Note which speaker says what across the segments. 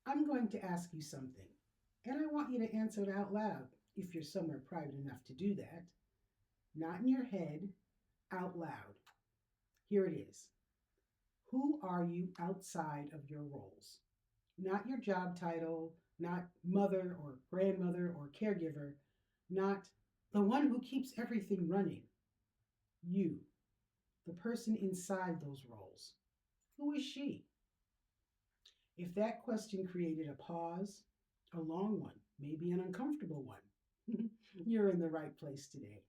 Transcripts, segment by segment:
Speaker 1: I'm going to ask you something, and I want you to answer it out loud if you're somewhere private enough to do that. Not in your head, out loud. Here it is. Who are you outside of your roles? Not your job title, not mother or grandmother or caregiver, not the one who keeps everything running. You, the person inside those roles. Who is she? If that question created a pause, a long one, maybe an uncomfortable one, you're in the right place today.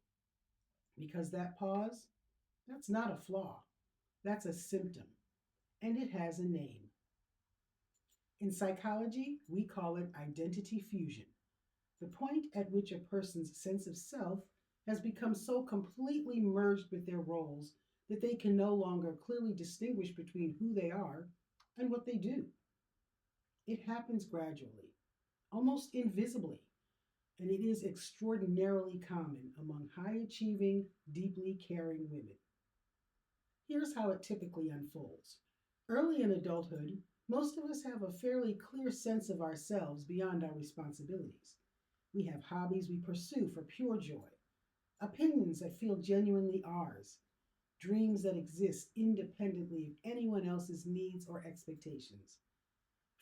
Speaker 1: Because that pause, that's not a flaw, that's a symptom, and it has a name. In psychology, we call it identity fusion, the point at which a person's sense of self has become so completely merged with their roles that they can no longer clearly distinguish between who they are and what they do. It happens gradually, almost invisibly, and it is extraordinarily common among high achieving, deeply caring women. Here's how it typically unfolds. Early in adulthood, most of us have a fairly clear sense of ourselves beyond our responsibilities. We have hobbies we pursue for pure joy, opinions that feel genuinely ours, dreams that exist independently of anyone else's needs or expectations,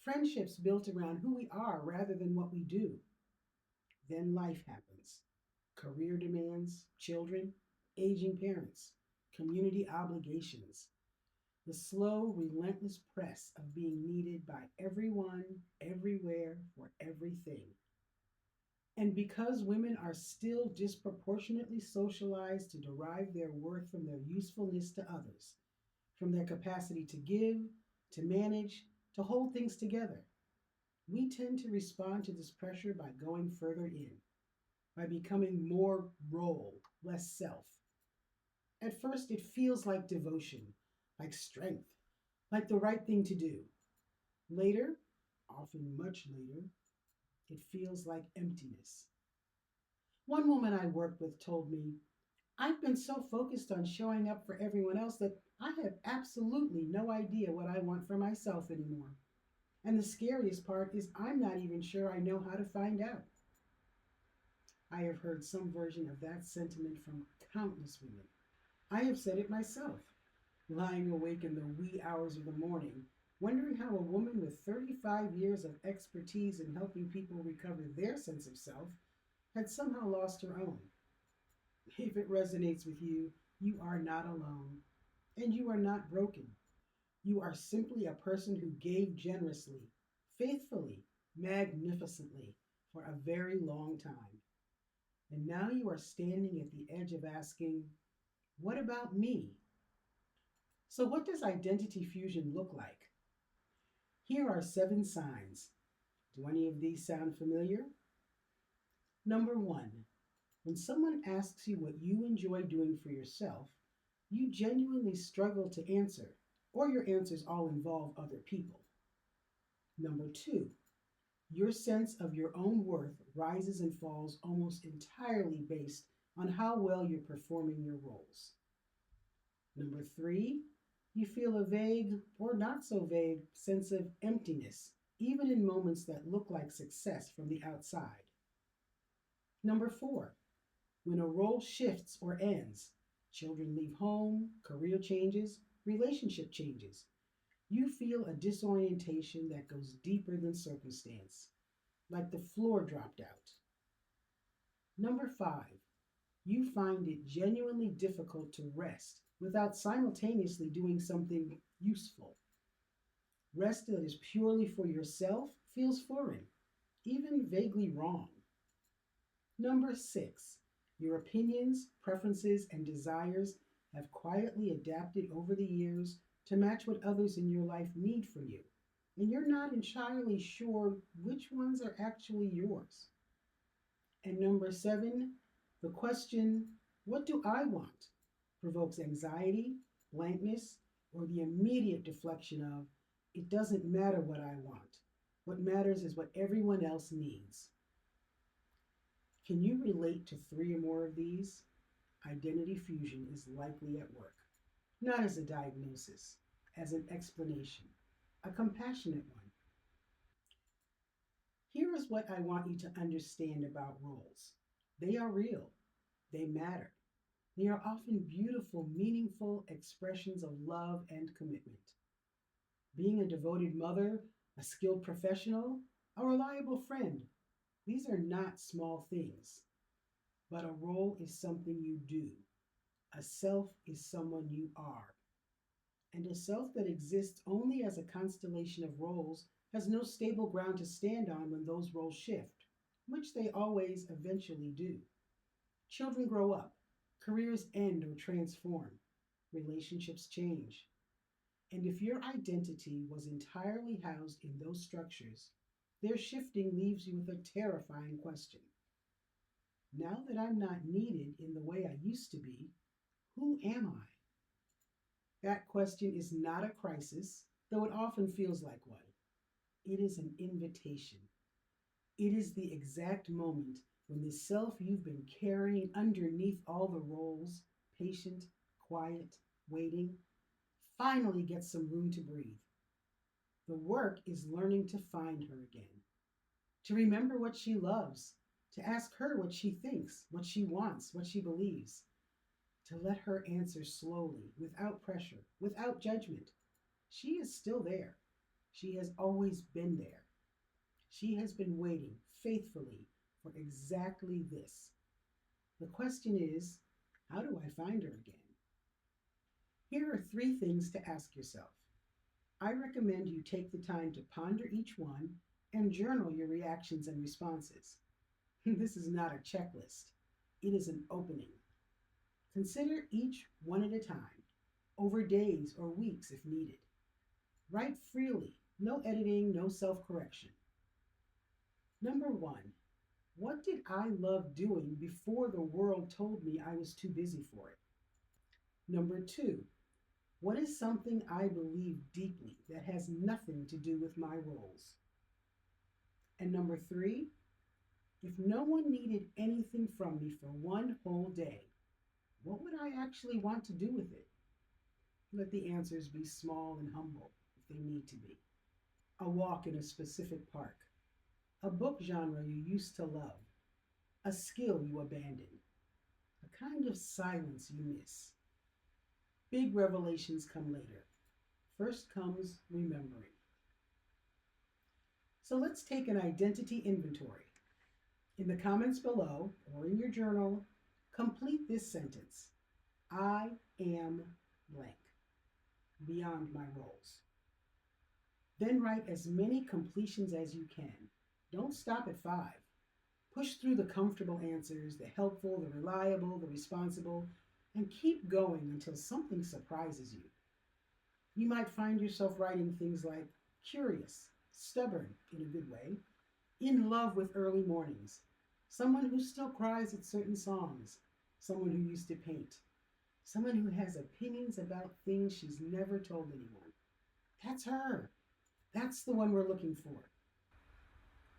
Speaker 1: friendships built around who we are rather than what we do. Then life happens. Career demands, children, aging parents, community obligations, the slow, relentless press of being needed by everyone, everywhere, for everything. And because women are still disproportionately socialized to derive their worth from their usefulness to others, from their capacity to give, to manage, to hold things together, we tend to respond to this pressure by going further in, by becoming more role, less self. At first, it feels like devotion, like strength, like the right thing to do. Later, often much later, it feels like emptiness. One woman I worked with told me, I've been so focused on showing up for everyone else that I have absolutely no idea what I want for myself anymore. And the scariest part is I'm not even sure I know how to find out. I have heard some version of that sentiment from countless women. I have said it myself, lying awake in the wee hours of the morning, wondering how a woman with 35 years of expertise in helping people recover their sense of self had somehow lost her own. If it resonates with you, you are not alone, and you are not broken. You are simply a person who gave generously, faithfully, magnificently for a very long time. And now you are standing at the edge of asking, what about me? So, what does identity fusion look like? Here are 7 signs. Do any of these sound familiar? Number one, when someone asks you what you enjoy doing for yourself, you genuinely struggle to answer, or your answers all involve other people. Number two, your sense of your own worth rises and falls almost entirely based on how well you're performing your roles. Number three, you feel a vague or not so vague sense of emptiness, even in moments that look like success from the outside. Number four, when a role shifts or ends, children leave home, career changes, relationship changes, you feel a disorientation that goes deeper than circumstance, like the floor dropped out. Number five, you find it genuinely difficult to rest without simultaneously doing something useful. Rest that is purely for yourself feels foreign, even vaguely wrong. Number six, your opinions, preferences, and desires have quietly adapted over the years to match what others in your life need for you, and you're not entirely sure which ones are actually yours. And number seven, the question, what do I want? Provokes anxiety, blankness, or the immediate deflection of, it doesn't matter what I want. What matters is what everyone else needs. Can you relate to 3 or more of these? Identity fusion is likely at work, not as a diagnosis, as an explanation, a compassionate one. Here is what I want you to understand about roles. They are real, they matter. They are often beautiful, meaningful expressions of love and commitment. Being a devoted mother, a skilled professional, a reliable friend, these are not small things. But a role is something you do, a self is someone you are. And a self that exists only as a constellation of roles has no stable ground to stand on when those roles shift, which they always eventually do. Children grow up, careers end or transform, relationships change. And if your identity was entirely housed in those structures, their shifting leaves you with a terrifying question. Now that I'm not needed in the way I used to be, who am I? That question is not a crisis, though it often feels like one. It is an invitation. It is the exact moment when the self you've been carrying underneath all the roles, patient, quiet, waiting, finally gets some room to breathe. The work is learning to find her again, to remember what she loves, to ask her what she thinks, what she wants, what she believes, to let her answer slowly, without pressure, without judgment. She is still there. She has always been there. She has been waiting faithfully for exactly this. The question is, how do I find her again? Here are three things to ask yourself. I recommend you take the time to ponder each one and journal your reactions and responses. This is not a checklist, it is an opening. Consider each one at a time, over days or weeks if needed. Write freely, no editing, no self correction. Number one, what did I love doing before the world told me I was too busy for it? Number two, what is something I believe deeply that has nothing to do with my roles? And number three, if no one needed anything from me for one whole day, what would I actually want to do with it? Let the answers be small and humble if they need to be. A walk in a specific park, a book genre you used to love, a skill you abandoned, a kind of silence you miss. Big revelations come later. First comes remembering. So let's take an identity inventory. In the comments below or in your journal, complete this sentence: I am blank, beyond my roles. Then write as many completions as you can. Don't stop at 5. Push through the comfortable answers, the helpful, the reliable, the responsible, and keep going until something surprises you. You might find yourself writing things like curious, stubborn in a good way, in love with early mornings, someone who still cries at certain songs, someone who used to paint, someone who has opinions about things she's never told anyone. That's her. That's the one we're looking for.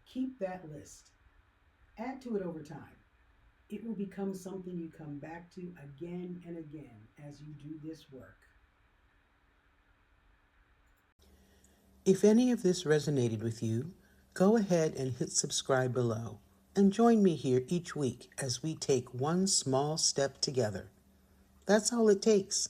Speaker 1: Keep that list. Add to it over time. It will become something you come back to again and again as you do this work. If any of this resonated with you, go ahead and hit subscribe below and join me here each week as we take one small step together. That's all it takes.